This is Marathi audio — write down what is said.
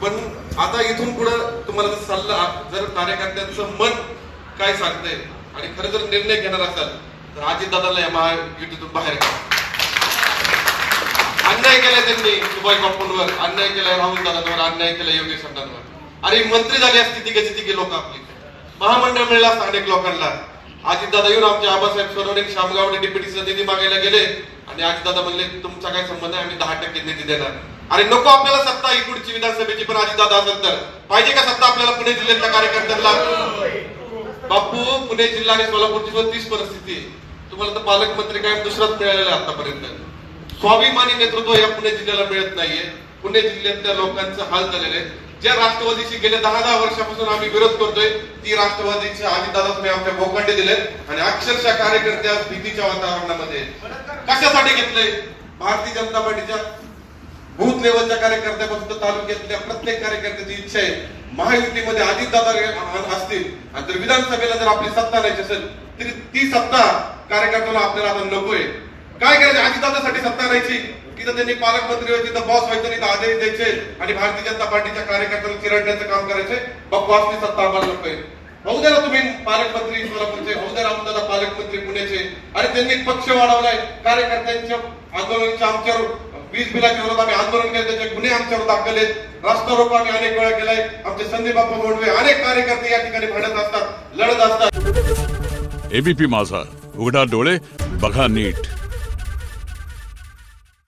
पण आता इथून पुढे तुम्हाला सल्ला, जर कार्यकर्त्यांचं मन काय सांगतंय आणि खरं जर निर्णय घेणार असाल तर अजितदादाला या महायुतीतून बाहेर काढा. अन्याय केलाय त्यांनी सुभाष बापूंवर, अन्याय केलाय राहुल दादांवर, अन्याय केलाय योगेश अण्णांवर. अरे मंत्री झाली असती तिघे लोक आपली, महामंडळ मिळलं असतं अनेक लोकांना. अजितदादा येऊन आमचे आबासाहेब सोनवणे शामगावडे डिप्युटीचा निधी मागायला गेले आणि अजितदादा म्हणले तुमचा काय संबंध आहे, आम्ही 10% निधी देणार. अरे नको आपल्याला सत्ता ही पुढची विधानसभेची, पण अजितदादा असेल तर पाहिजे का सत्ता आपल्याला पुणे जिल्ह्यातल्या कार्यकर्त्यांना? बापू, पुणे जिल्हा आणि सोलापूरची 30 परिस्थिती आहे. तुम्हाला तर पालकमंत्री काय दुसराच मिळालेला आहे आतापर्यंत. स्वाभिमानी नेतृत्व या पुणे जिल्ह्याला मिळत नाहीये. पुणे जिल्ह्यातल्या लोकांचं हाल झालेले आहे. ज्या राष्ट्रवादीशी गेल्या 10 वर्षापासून आम्ही विरोध करतोय ती राष्ट्रवादीच्या अजितदादा तुम्ही आमच्या भोकांडे दिलेत आणि अक्षरशः कार्यकर्ते आज भीतीच्या वातावरणामध्ये. कशासाठी घेतले? भारतीय जनता पार्टीच्या बूथ लेवलच्या कार्यकर्त्यापासून तर तालुक्यातल्या प्रत्येक कार्यकर्त्याची इच्छा आहे महायुतीमध्ये अजितदादा असतील आणि जर विधानसभेला जर आपली सत्ता नाही असेल तरी ती सत्ता कार्यकर्त्यांना आपल्याला आता नकोय. काय करायचं? अजितदादासाठी सत्ता राहायची, तिथं त्यांनी पालकमंत्री व्हायचे, तिथं बॉस व्हायचं, नाही तर आदेश द्यायचे आणि भारतीय जनता पार्टीच्या कार्यकर्त्यांना चिरडण्याचं काम करायचे. बकवासली सत्ता आम्हाला नकोय. होऊ द्या ना तुम्ही पालकमंत्री सोलापूरचे, होऊ द्या रामदादा पालकमंत्री पुण्याचे. अरे त्यांनी पक्ष वाढवलाय, कार्यकर्त्यांच्या आंदोलनाच्या आमच्यावर वीज बिलाच्या विरोधात आम्ही आंदोलन केलं, त्याचे गुन्हे आमच्यावर दाखल आहेत. रस्ता रोको आम्ही अनेक वेळा केलाय. आमचे संदीप बाप्पा मोडवे अनेक कार्यकर्ते या ठिकाणी भांडत असतात, लढत असतात. एबीपी माझा, उघडा डोळे बघा नीट.